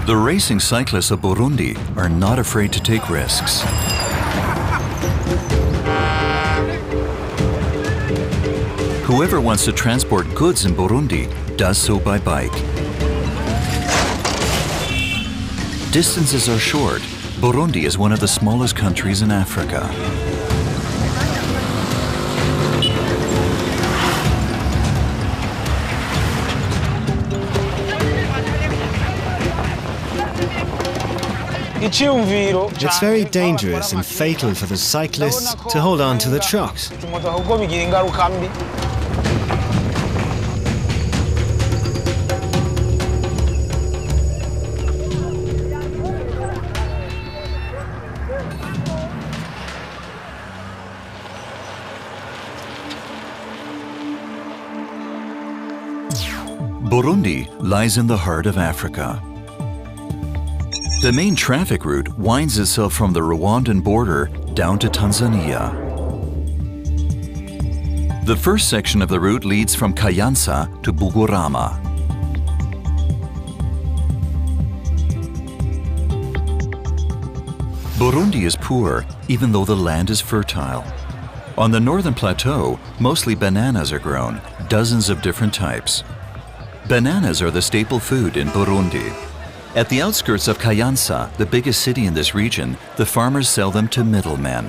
The racing cyclists of Burundi are not afraid to take risks. Whoever wants to transport goods in Burundi does so by bike. Distances are short. Burundi is one of the smallest countries in Africa. It's very dangerous and fatal for the cyclists to hold on to the trucks. Burundi lies in the heart of Africa. The main traffic route winds itself from the Rwandan border down to Tanzania. The first section of the route leads from Kayanza to Bugurama. Burundi is poor, even though the land is fertile. On the northern plateau, mostly bananas are grown, dozens of different types. Bananas are the staple food in Burundi. At the outskirts of Kayanza, the biggest city in this region, the farmers sell them to middlemen.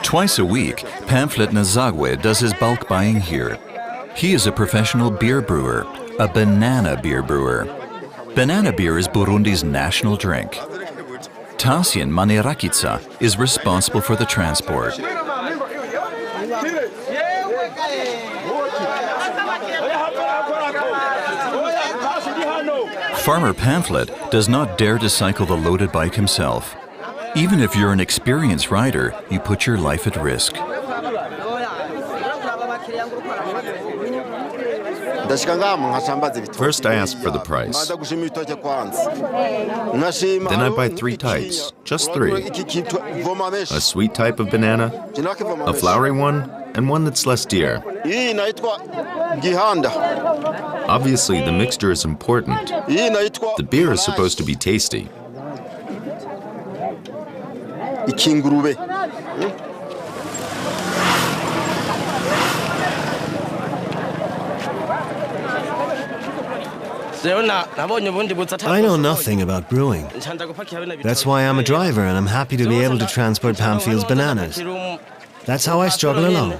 Twice a week, Pamphlet Nazagwe does his bulk buying here. He is a professional beer brewer, a banana beer brewer. Banana beer is Burundi's national drink. Tasien Manirakitsa is responsible for the transport. Farmer Pamphlet does not dare to cycle the loaded bike himself. Even if you're an experienced rider, you put your life at risk. First I ask for the price. Then I buy 3 types, just 3. A sweet type of banana, a flowery one, and one that's less dear. Obviously, the mixture is important. The beer is supposed to be tasty. I know nothing about brewing. That's why I'm a driver and I'm happy to be able to transport Pamphil's bananas. That's how I struggle along.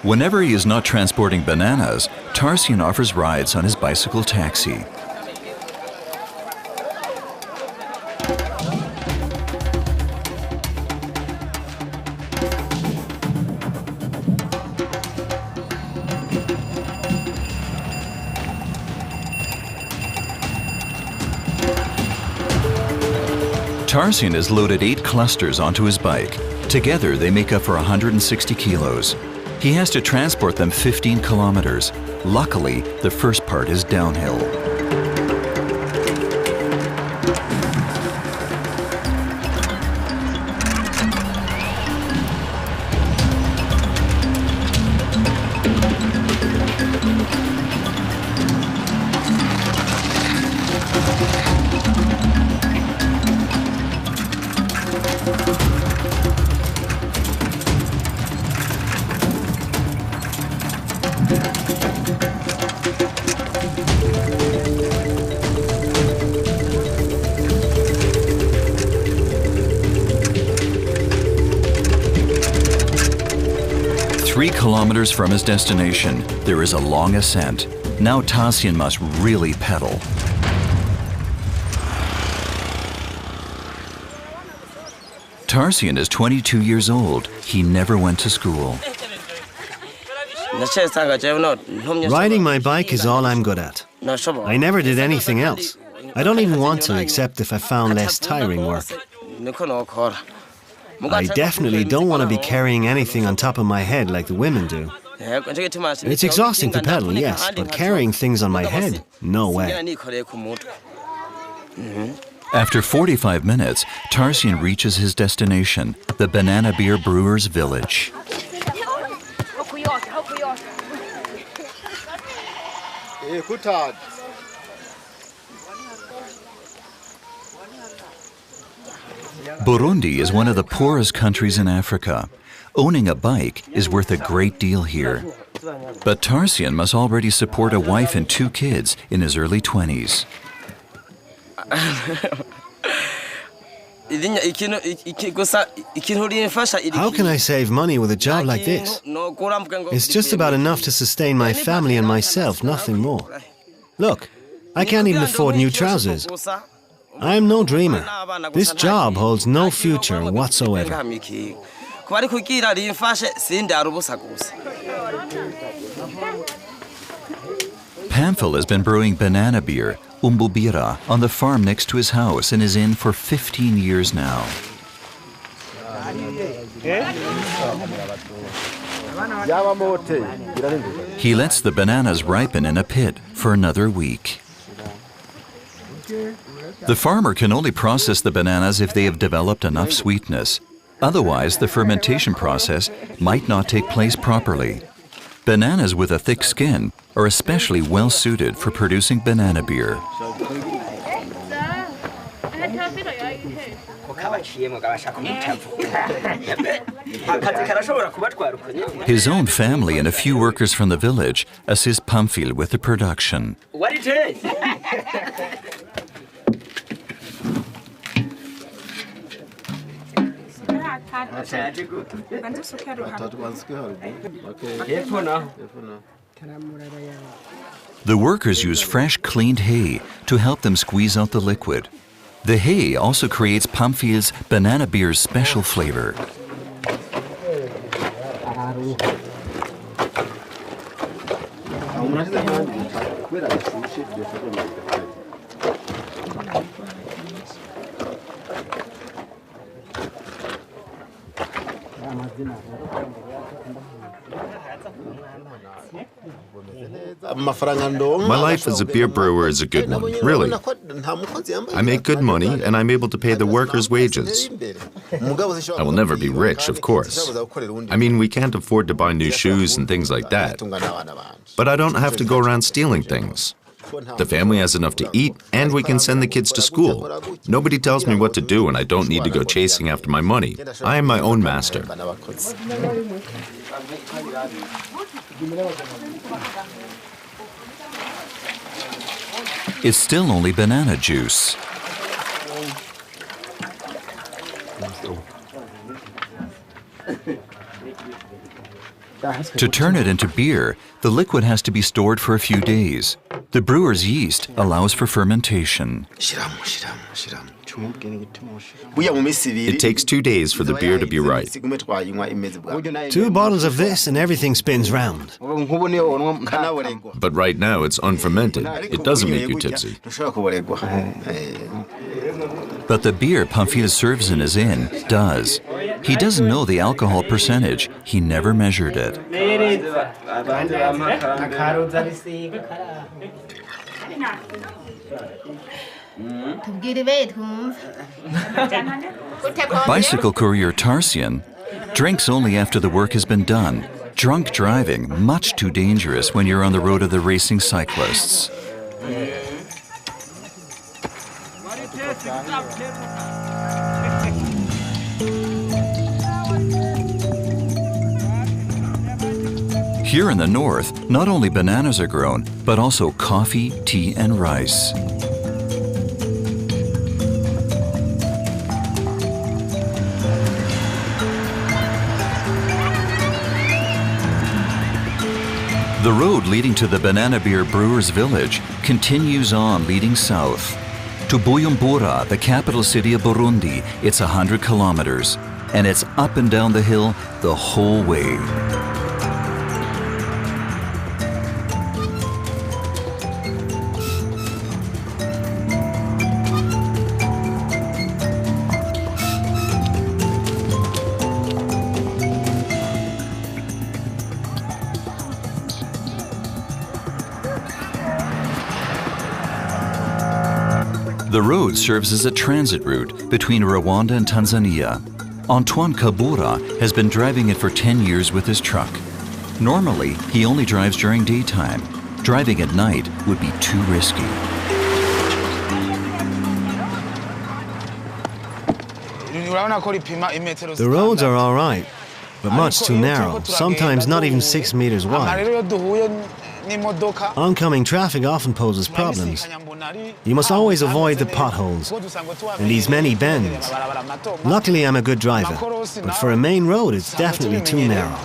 Whenever he is not transporting bananas, Tarsian offers rides on his bicycle taxi. Tarsian has loaded 8 clusters onto his bike. Together, they make up for 160 kilos. He has to transport them 15 kilometers. Luckily, the first part is downhill. Three kilometers from his destination, there is a long ascent. Now Tasien must really pedal. Tarsian is 22 years old. He never went to school. Riding my bike is all I'm good at. I never did anything else. I don't even want to, except if I found less tiring work. I definitely don't want to be carrying anything on top of my head like the women do. It's exhausting to pedal, yes, but carrying things on my head, no way. After 45 minutes, Tarsian reaches his destination, the banana beer brewers' village. Burundi is one of the poorest countries in Africa. Owning a bike is worth a great deal here. But Tarsian must already support a wife and 2 kids in his early 20s. How can I save money with a job like this? It's just about enough to sustain my family and myself, nothing more. Look, I can't even afford new trousers. I am no dreamer. This job holds no future whatsoever. Pamphil has been brewing banana beer, umbubira, on the farm next to his house and is in for 15 years now. He lets the bananas ripen in a pit for another week. The farmer can only process the bananas if they have developed enough sweetness. Otherwise, the fermentation process might not take place properly. Bananas with a thick skin are especially well suited for producing banana beer. His own family and a few workers from the village assist Pamphil with the production. The workers use fresh, cleaned hay to help them squeeze out the liquid. The hay also creates Pamphil's banana beer's special flavor. My life as a beer brewer is a good one, really. I make good money and I'm able to pay the workers' wages. I will never be rich, of course. I mean, we can't afford to buy new shoes and things like that. But I don't have to go around stealing things. The family has enough to eat, and we can send the kids to school. Nobody tells me what to do, and I don't need to go chasing after my money. I am my own master. It's still only banana juice. To turn it into beer, the liquid has to be stored for a few days. The brewer's yeast allows for fermentation. It takes 2 days for the beer to be right. 2 bottles of this and everything spins round. But right now it's unfermented. It doesn't make you tipsy. But the beer Pamphil serves in his inn does. He doesn't know the alcohol percentage. He never measured it. Bicycle courier Tarsian drinks only after the work has been done. Drunk driving, much too dangerous when you're on the road of the racing cyclists. Here in the north, not only bananas are grown, but also coffee, tea, and rice. The road leading to the banana beer brewers' village continues on, leading south. To Bujumbura, the capital city of Burundi, it's 100 kilometers, and it's up and down the hill the whole way. The road serves as a transit route between Rwanda and Tanzania. Antoine Kabura has been driving it for 10 years with his truck. Normally, he only drives during daytime. Driving at night would be too risky. The roads are all right, but much too narrow, sometimes not even 6 meters wide. Oncoming traffic often poses problems. You must always avoid the potholes and these many bends. Luckily, I'm a good driver, but for a main road, it's definitely too narrow.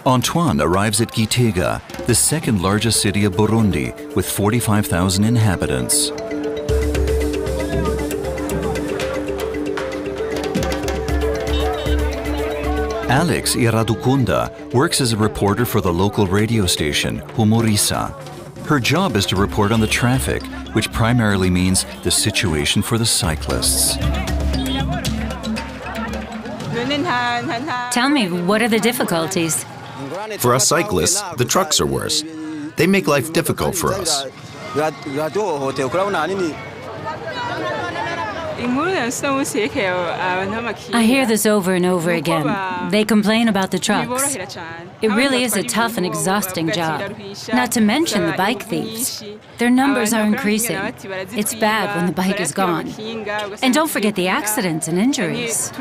Antoine arrives at Gitega, the second largest city of Burundi, with 45,000 inhabitants. Alex Iradukunda works as a reporter for the local radio station, Humorisa. Her job is to report on the traffic, which primarily means the situation for the cyclists. Tell me, what are the difficulties? For us cyclists, the trucks are worse. They make life difficult for us. I hear this over and over again. They complain about the trucks. It really is a tough and exhausting job. Not to mention the bike thieves. Their numbers are increasing. It's bad when the bike is gone. And don't forget the accidents and injuries.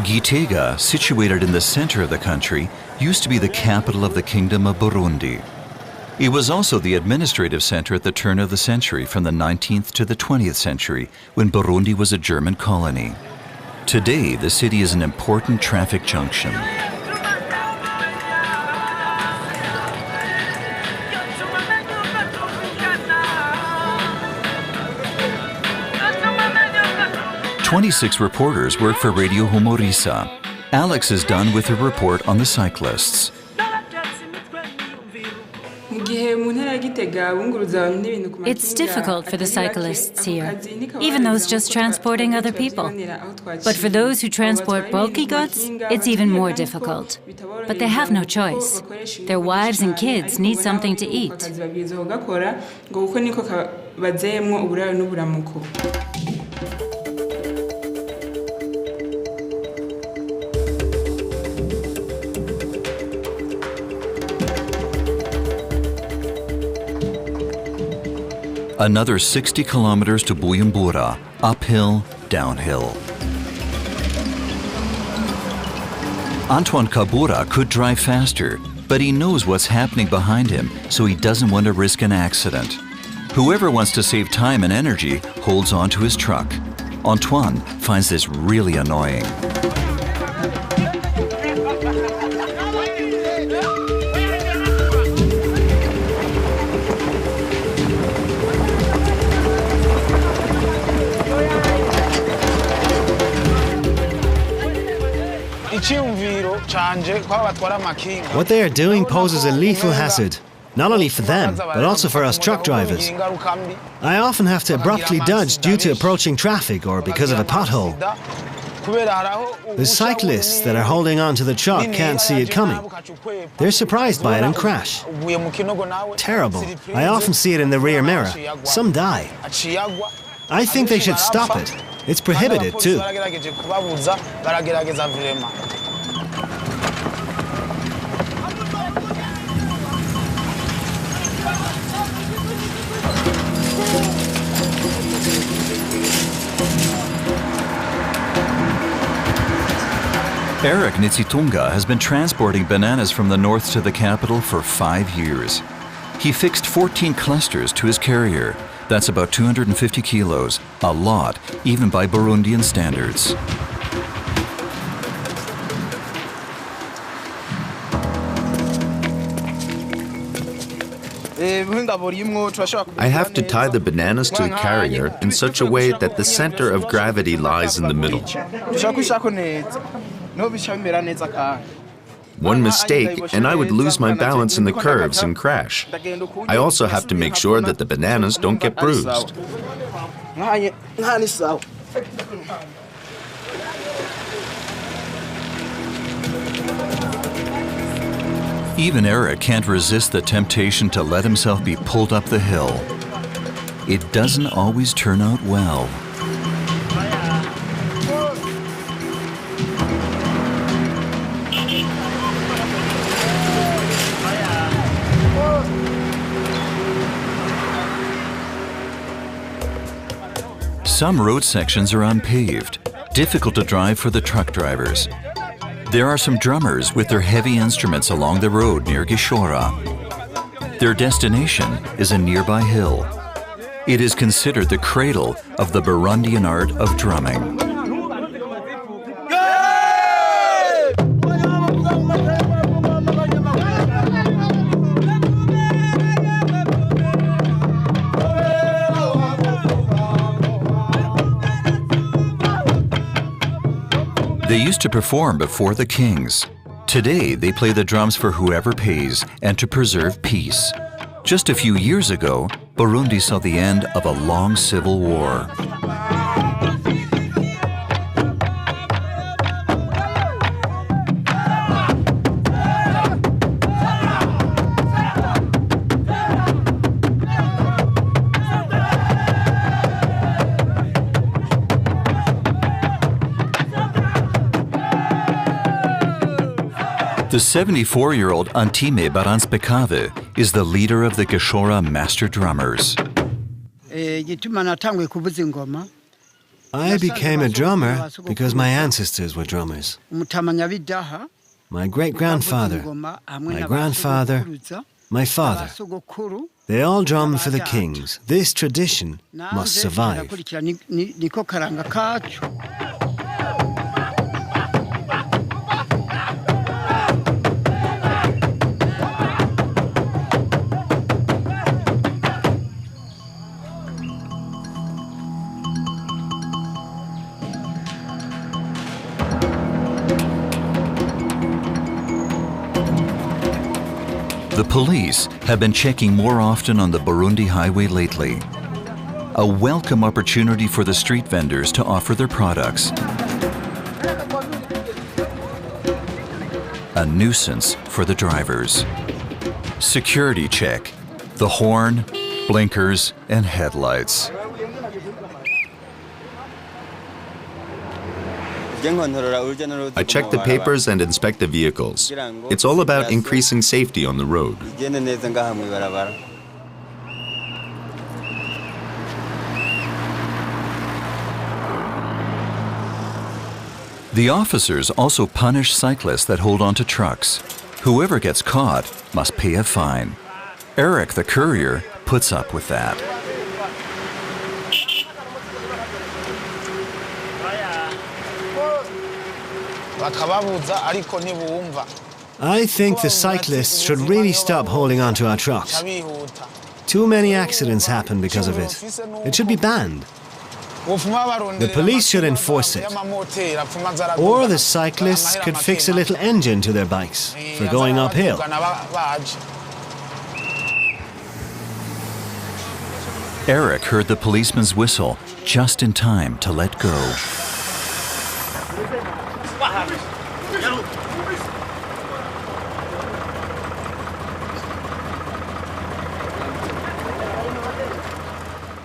Gitega, situated in the center of the country, used to be the capital of the Kingdom of Burundi. It was also the administrative center at the turn of the century, from the 19th to the 20th century, when Burundi was a German colony. Today, the city is an important traffic junction. "26 reporters work for Radio Humorisa. Alex is done with her report on the cyclists. It's difficult for the cyclists here, even those just transporting other people. But for those who transport bulky goods, it's even more difficult. But they have no choice. Their wives and kids need something to eat. Another 60 kilometers to Bujumbura, uphill, downhill. Antoine Kabura could drive faster, but he knows what's happening behind him, so he doesn't want to risk an accident. Whoever wants to save time and energy holds on to his truck. Antoine finds this really annoying. What they are doing poses a lethal hazard, not only for them, but also for us truck drivers. I often have to abruptly dodge due to approaching traffic or because of a pothole. The cyclists that are holding on to the truck can't see it coming. They're surprised by it and crash. Terrible. I often see it in the rear mirror. Some die. I think they should stop it. It's prohibited too. Eric Nitsitunga has been transporting bananas from the north to the capital for 5 years. He fixed 14 clusters to his carrier. That's about 250 kilos, a lot, even by Burundian standards. I have to tie the bananas to the carrier in such a way that the center of gravity lies in the middle. One mistake, and I would lose my balance in the curves and crash. I also have to make sure that the bananas don't get bruised. Even Eric can't resist the temptation to let himself be pulled up the hill. It doesn't always turn out well. Some road sections are unpaved, difficult to drive for the truck drivers. There are some drummers with their heavy instruments along the road near Gishora. Their destination is a nearby hill. It is considered the cradle of the Burundian art of drumming. They used to perform before the kings. Today, they play the drums for whoever pays and to preserve peace. Just a few years ago, Burundi saw the end of a long civil war. The 74-year-old Antime Baranspekave is the leader of the Gishora master drummers. I became a drummer because my ancestors were drummers. My great-grandfather, my grandfather, my father. They all drummed for the kings. This tradition must survive. The police have been checking more often on the Burundi highway lately. A welcome opportunity for the street vendors to offer their products. A nuisance for the drivers. Security check. The horn, blinkers, and headlights. I check the papers and inspect the vehicles. It's all about increasing safety on the road. The officers also punish cyclists that hold onto trucks. Whoever gets caught must pay a fine. Eric, the courier, puts up with that. I think the cyclists should really stop holding on to our trucks. Too many accidents happen because of it. It should be banned. The police should enforce it. Or the cyclists could fix a little engine to their bikes for going uphill. Eric heard the policeman's whistle just in time to let go.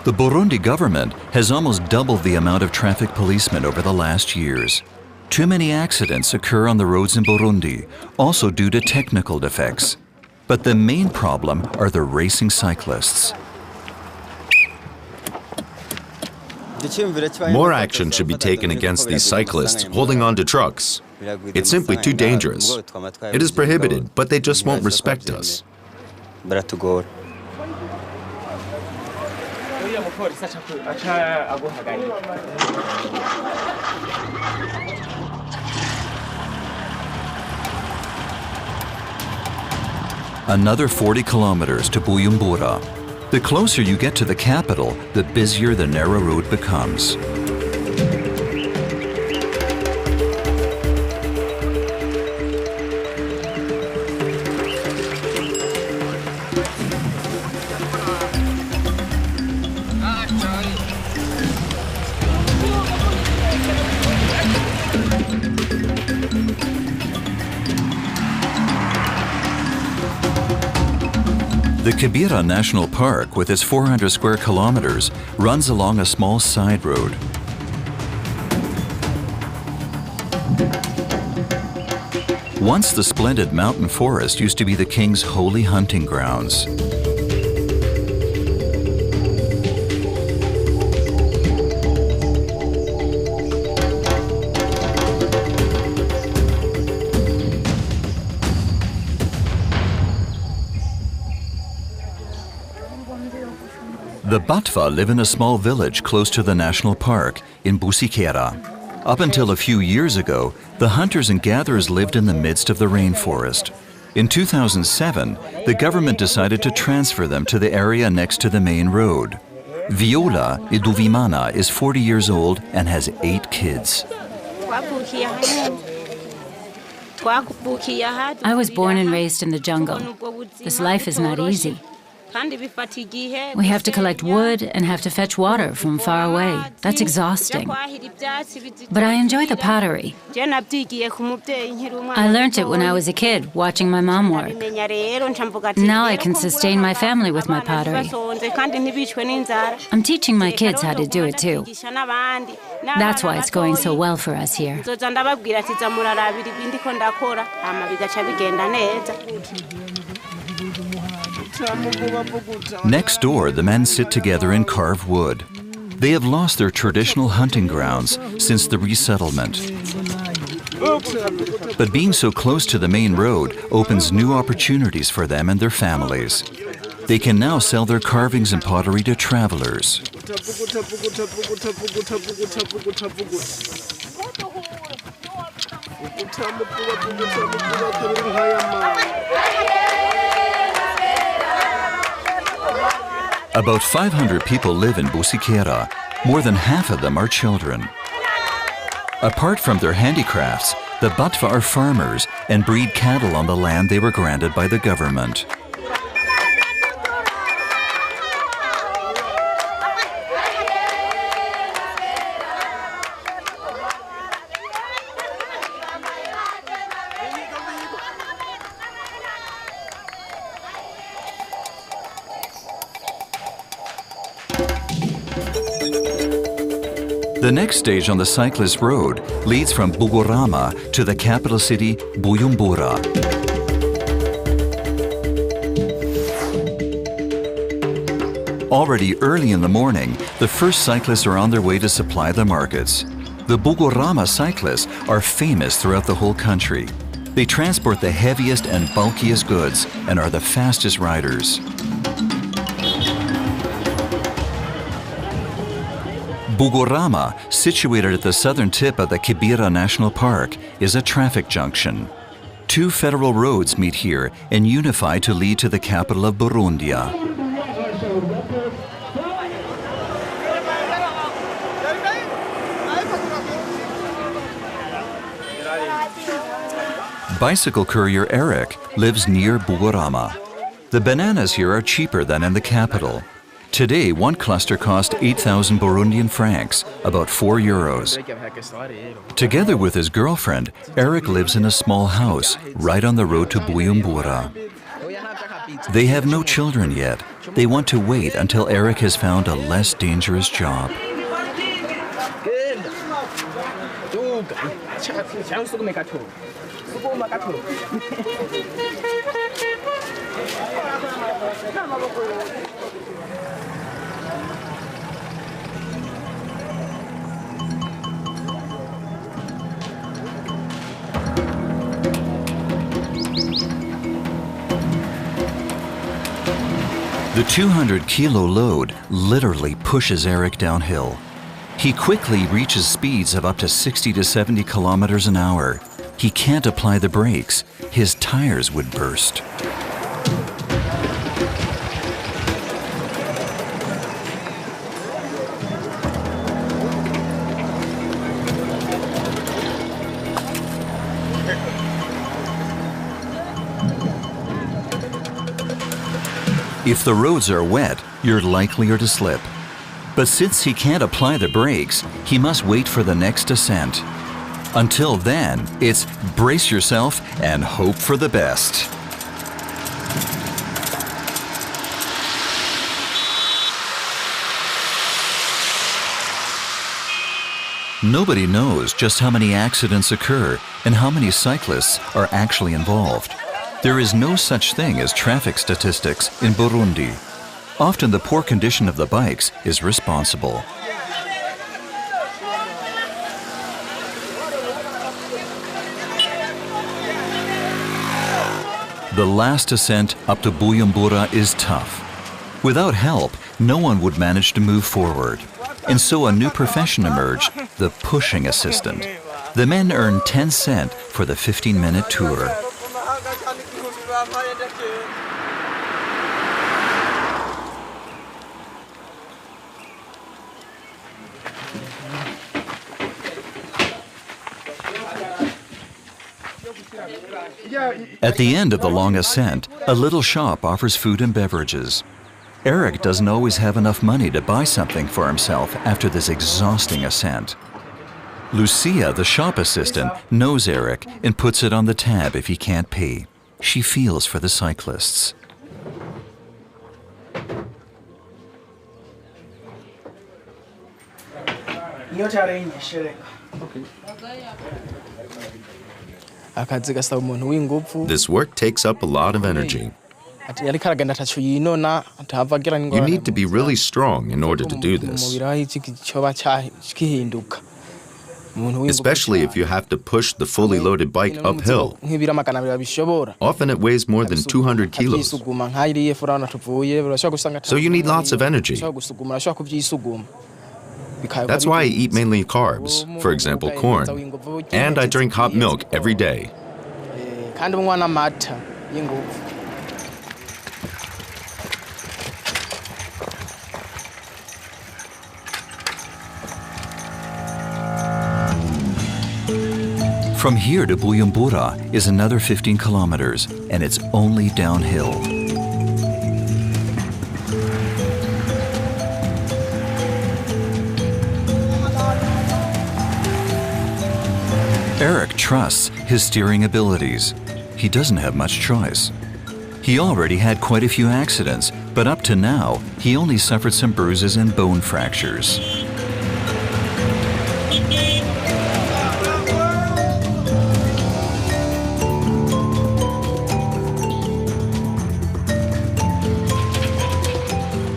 The Burundi government has almost doubled the amount of traffic policemen over the last years. Too many accidents occur on the roads in Burundi, also due to technical defects. But the main problem are the racing cyclists. More action should be taken against these cyclists holding on to trucks. It's simply too dangerous. It is prohibited, but they just won't respect us. Another 40 kilometers to Bujumbura. The closer you get to the capital, the busier the narrow road becomes. The Kibera National Park, with its 400 square kilometers, runs along a small side road. Once the splendid mountain forest used to be the king's holy hunting grounds. The Batwa live in a small village close to the national park in Busikera. Up until a few years ago, the hunters and gatherers lived in the midst of the rainforest. In 2007, the government decided to transfer them to the area next to the main road. Viola Iduvimana is 40 years old and has 8 kids. I was born and raised in the jungle. This life is not easy. We have to collect wood and have to fetch water from far away. That's exhausting. But I enjoy the pottery. I learned it when I was a kid, watching my mom work. Now I can sustain my family with my pottery. I'm teaching my kids how to do it too. That's why it's going so well for us here. Next door, the men sit together and carve wood. They have lost their traditional hunting grounds since the resettlement. But being so close to the main road opens new opportunities for them and their families. They can now sell their carvings and pottery to travelers. About 500 people live in Busikera. More than half of them are children. Apart from their handicrafts, the Batwa are farmers and breed cattle on the land they were granted by the government. The next stage on the cyclist road leads from Bugorama to the capital city, Bujumbura. Already early in the morning, the first cyclists are on their way to supply the markets. The Bugorama cyclists are famous throughout the whole country. They transport the heaviest and bulkiest goods and are the fastest riders. Bugorama, situated at the southern tip of the Kibera National Park, is a traffic junction. 2 federal roads meet here and unify to lead to the capital of Burundi. Bicycle courier Eric lives near Bugorama. The bananas here are cheaper than in the capital. Today, one cluster cost 8,000 Burundian francs, about €4. Together with his girlfriend, Eric lives in a small house right on the road to Bujumbura. They have no children yet. They want to wait until Eric has found a less dangerous job. The 200-kilo load literally pushes Eric downhill. He quickly reaches speeds of up to 60 to 70 kilometers an hour. He can't apply the brakes. His tires would burst. If the roads are wet, you're likelier to slip. But since he can't apply the brakes, he must wait for the next descent. Until then, it's brace yourself and hope for the best. Nobody knows just how many accidents occur and how many cyclists are actually involved. There is no such thing as traffic statistics in Burundi. Often the poor condition of the bikes is responsible. The last ascent up to Bujumbura is tough. Without help, no one would manage to move forward. And so a new profession emerged, the pushing assistant. The men earn 10 cents for the 15-minute tour. At the end of the long ascent, a little shop offers food and beverages. Eric doesn't always have enough money to buy something for himself after this exhausting ascent. Lucia, the shop assistant, knows Eric and puts it on the tab if he can't pay. She feels for the cyclists. This work takes up a lot of energy. You need to be really strong in order to do this, especially if you have to push the fully loaded bike uphill. Often it weighs more than 200 kilos. So you need lots of energy. That's why I eat mainly carbs, for example, corn, and I drink hot milk every day. From here to Bujumbura is another 15 kilometers, and it's only downhill. Eric trusts his steering abilities. He doesn't have much choice. He already had quite a few accidents, but up to now, he only suffered some bruises and bone fractures.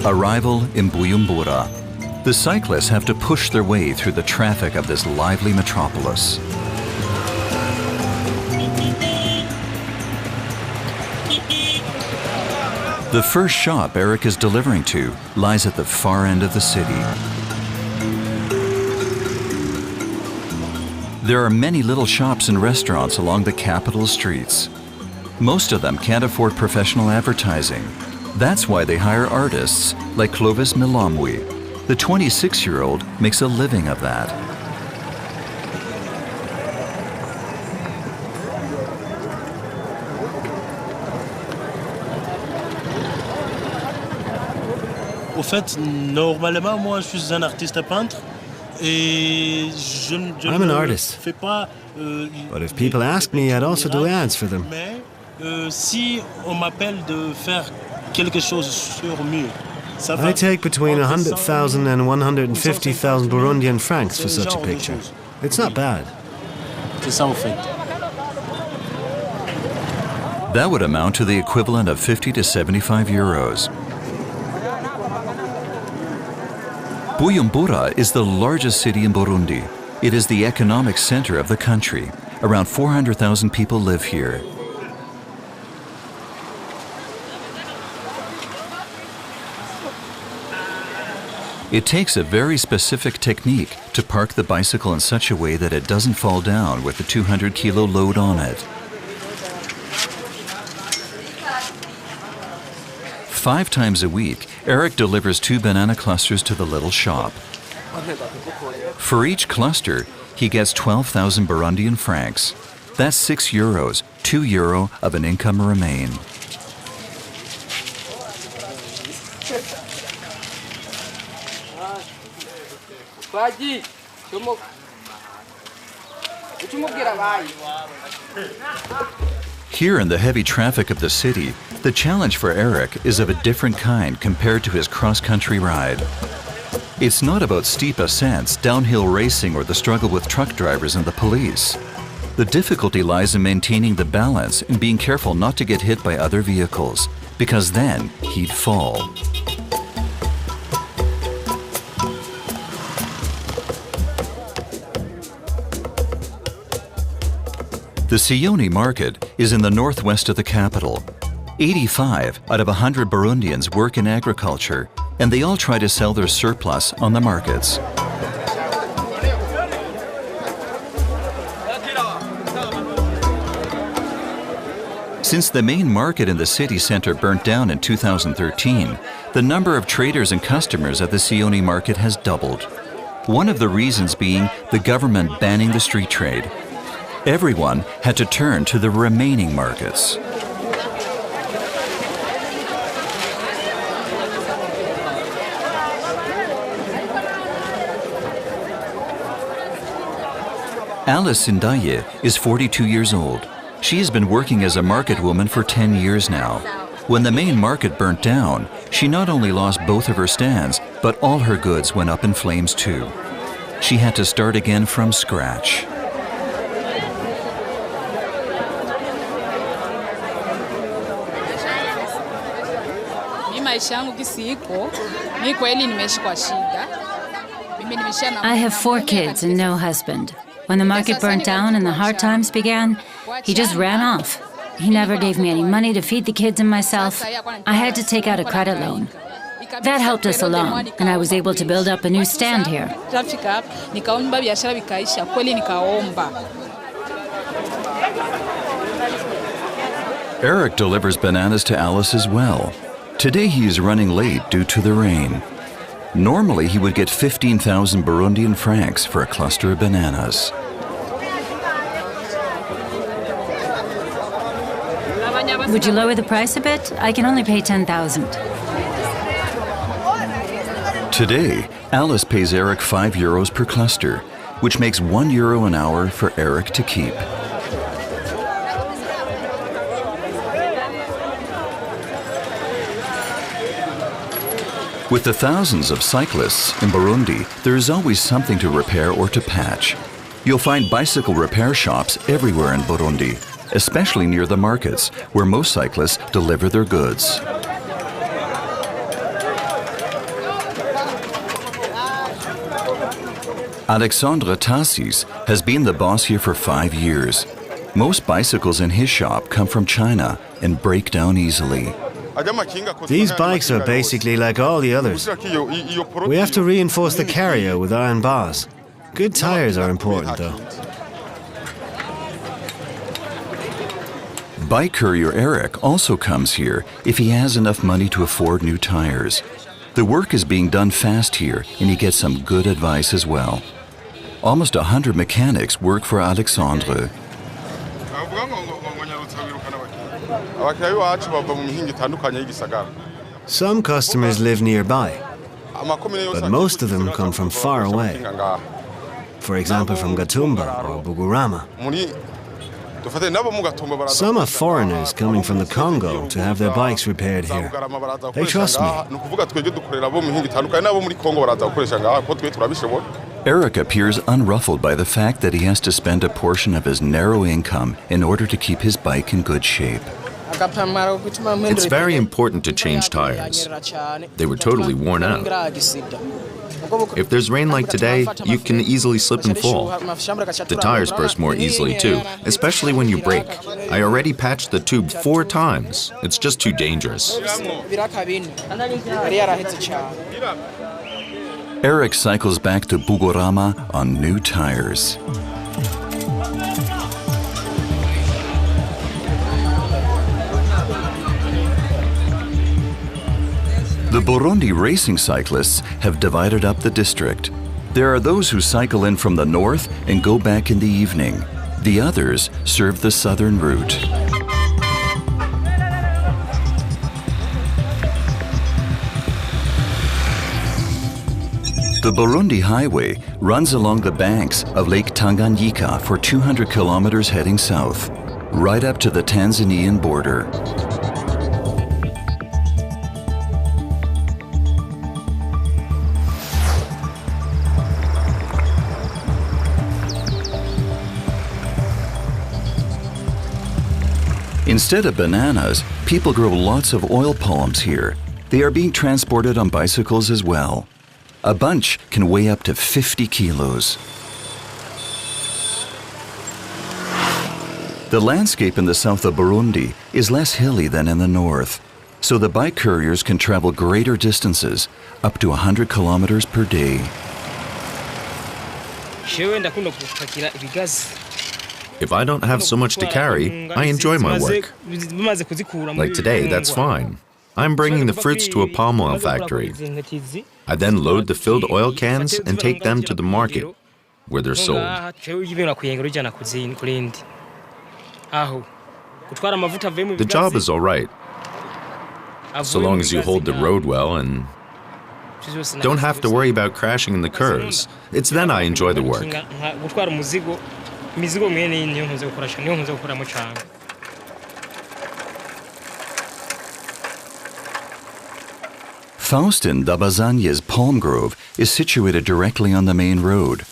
Arrival in Bujumbura. The cyclists have to push their way through the traffic of this lively metropolis. The first shop Eric is delivering to lies at the far end of the city. There are many little shops and restaurants along the capital streets. Most of them can't afford professional advertising. That's why they hire artists like Clovis Milamwi. The 26-year-old makes a living of that. Au fait, normalement, moi, je suis un artiste peintre. I'm an artist. But if people ask me, I'd also do ads for them. Si on m'appelle de faire quelque chose sur mur, I take between 100,000 and 150,000 Burundian francs for such a picture. It's not bad. C'est ça, au fait. That would amount to the equivalent of 50 to 75 euros. Bujumbura is the largest city in Burundi. It is the economic center of the country. Around 400,000 people live here. It takes a very specific technique to park the bicycle in such a way that it doesn't fall down with the 200-kilo load on it. 5 times a week, Eric delivers 2 banana clusters to the little shop. For each cluster, he gets 12,000 Burundian francs. That's 6 euros, 2 euro of an income remain. Here in the heavy traffic of the city, the challenge for Eric is of a different kind compared to his cross-country ride. It's not about steep ascents, downhill racing, or the struggle with truck drivers and the police. The difficulty lies in maintaining the balance and being careful not to get hit by other vehicles, because then he'd fall. The Sioni market is in the northwest of the capital. 85 out of 100 Burundians work in agriculture, and they all try to sell their surplus on the markets. Since the main market in the city center burnt down in 2013, the number of traders and customers at the Sioni market has doubled. One of the reasons being the government banning the street trade. Everyone had to turn to the remaining markets. Alice Sindaye is 42 years old. She has been working as a market woman for 10 years now. When the main market burnt down, she not only lost both of her stands, but all her goods went up in flames too. She had to start again from scratch. I have 4 kids and no husband. When the market burnt down and the hard times began, he just ran off. He never gave me any money to feed the kids and myself. I had to take out a credit loan. That helped us along, and I was able to build up a new stand here. Eric delivers bananas to Alice as well. Today he is running late due to the rain. Normally he would get 15,000 Burundian francs for a cluster of bananas. Would you lower the price a bit? I can only pay 10,000. Today, Alice pays Eric €5 per cluster, which makes €1 an hour for Eric to keep. With the thousands of cyclists in Burundi, there is always something to repair or to patch. You'll find bicycle repair shops everywhere in Burundi, especially near the markets, where most cyclists deliver their goods. Alexandre Tassis has been the boss here for 5 years. Most bicycles in his shop come from China and break down easily. These bikes are basically like all the others. We have to reinforce the carrier with iron bars. Good tires are important, though. Bike courier Eric also comes here if he has enough money to afford new tires. The work is being done fast here, and he gets some good advice as well. Almost 100 mechanics work for Alexandre. Some customers live nearby, but most of them come from far away. For example, from Gatumba or Bugurama. Some are foreigners coming from the Congo to have their bikes repaired here. They trust me. Eric appears unruffled by the fact that he has to spend a portion of his narrow income in order to keep his bike in good shape. It's very important to change tires. They were totally worn out. If there's rain like today, you can easily slip and fall. The tires burst more easily too, especially when you brake. I already patched the tube 4 times. It's just too dangerous. Eric cycles back to Bugurama on new tires. The Burundi racing cyclists have divided up the district. There are those who cycle in from the north and go back in the evening. The others serve the southern route. The Burundi Highway runs along the banks of Lake Tanganyika for 200 kilometers heading south, right up to the Tanzanian border. Instead of bananas, people grow lots of oil palms here. They are being transported on bicycles as well. A bunch can weigh up to 50 kilos. The landscape in the south of Burundi is less hilly than in the north, so the bike couriers can travel greater distances, up to 100 kilometers per day. If I don't have so much to carry, I enjoy my work. Like today, that's fine. I'm bringing the fruits to a palm oil factory. I then load the filled oil cans and take them to the market, where they're sold. The job is all right, so long as you hold the road well and don't have to worry about crashing in the curves. It's then I enjoy the work. Faustin Dabazanye's palm grove is situated directly on the main road.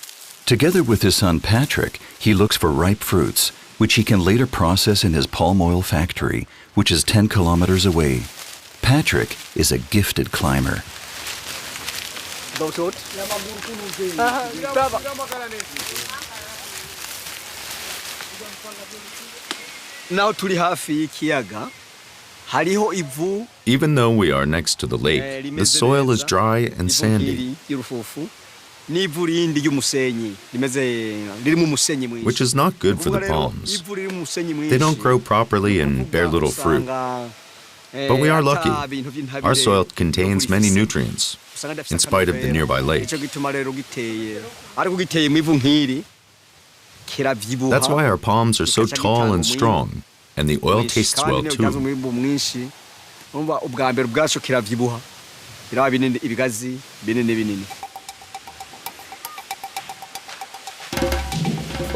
Together with his son Patrick, he looks for ripe fruits, which he can later process in his palm oil factory, which is 10 kilometers away. Patrick is a gifted climber. Even though we are next to the lake, the soil is dry and sandy, which is not good for the palms. They don't grow properly and bear little fruit. But we are lucky. Our soil contains many nutrients, in spite of the nearby lake. That's why our palms are so tall and strong, and the oil tastes well too.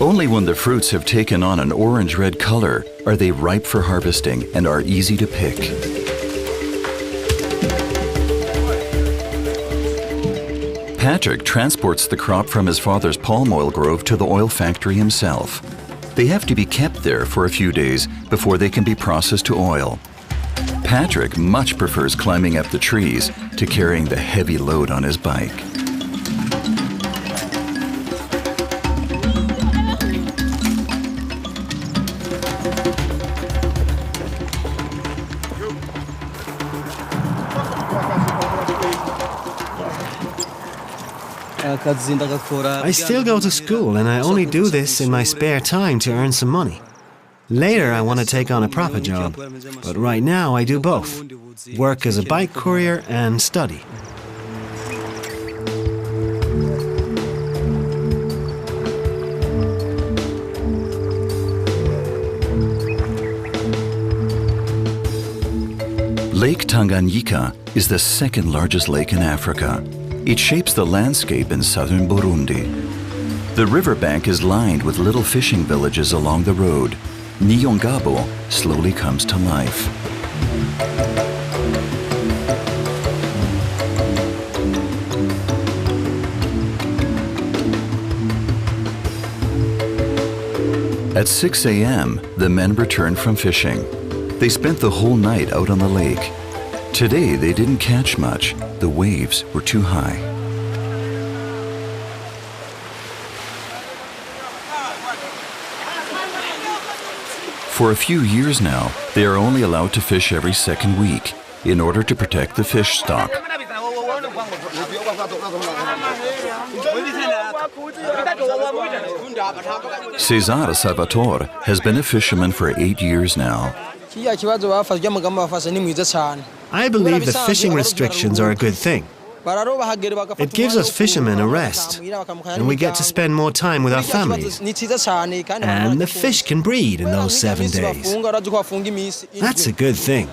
Only when the fruits have taken on an orange-red color are they ripe for harvesting and are easy to pick. Patrick transports the crop from his father's palm oil grove to the oil factory himself. They have to be kept there for a few days before they can be processed to oil. Patrick much prefers climbing up the trees to carrying the heavy load on his bike. I still go to school, and I only do this in my spare time to earn some money. Later, I want to take on a proper job, but right now I do both. Work as a bike courier and study. Lake Tanganyika is the second largest lake in Africa. It shapes the landscape in southern Burundi. The riverbank is lined with little fishing villages along the road. Nyongabo slowly comes to life. At 6 a.m., the men returned from fishing. They spent the whole night out on the lake. Today, they didn't catch much. The waves were too high. For a few years now, they are only allowed to fish every second week in order to protect the fish stock. Cesare Salvatore has been a fisherman for 8 years now. I believe the fishing restrictions are a good thing. It gives us fishermen a rest, and we get to spend more time with our families. And the fish can breed in those 7 days. That's a good thing.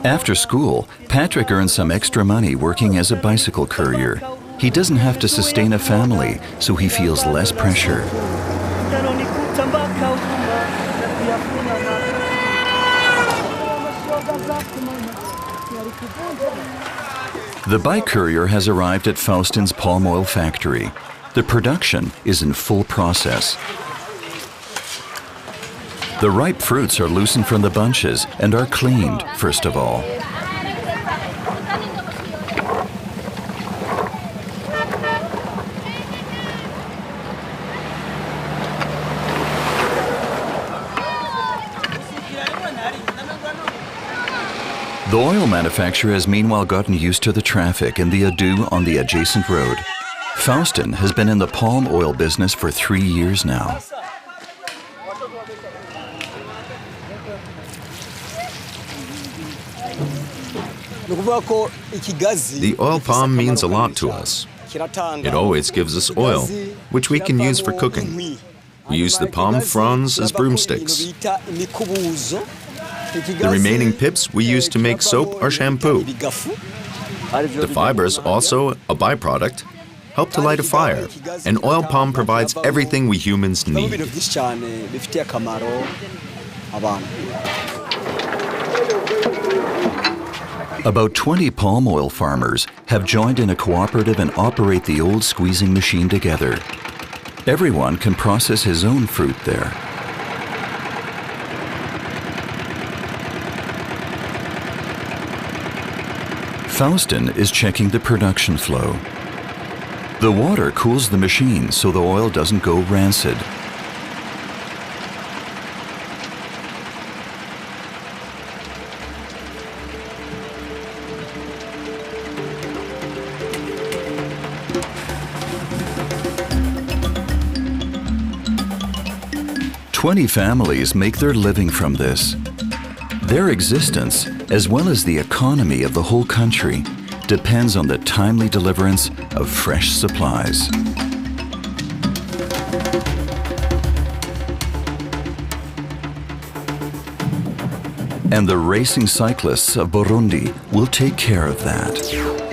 After school, Patrick earns some extra money working as a bicycle courier. He doesn't have to sustain a family, so he feels less pressure. The bike courier has arrived at Faustin's palm oil factory. The production is in full process. The ripe fruits are loosened from the bunches and are cleaned, first of all. The oil manufacturer has meanwhile gotten used to the traffic and the ado on the adjacent road. Faustin has been in the palm oil business for 3 years now. The oil palm means a lot to us. It always gives us oil, which we can use for cooking. We use the palm fronds as broomsticks. The remaining pips we use to make soap or shampoo. The fibers, also a byproduct, help to light a fire, and oil palm provides everything we humans need. About 20 palm oil farmers have joined in a cooperative and operate the old squeezing machine together. Everyone can process his own fruit there. Faustin is checking the production flow. The water cools the machine so the oil doesn't go rancid. "20 families make their living from this. Their existence, as well as the economy of the whole country, depends on the timely deliverance of fresh supplies." And the racing cyclists of Burundi will take care of that.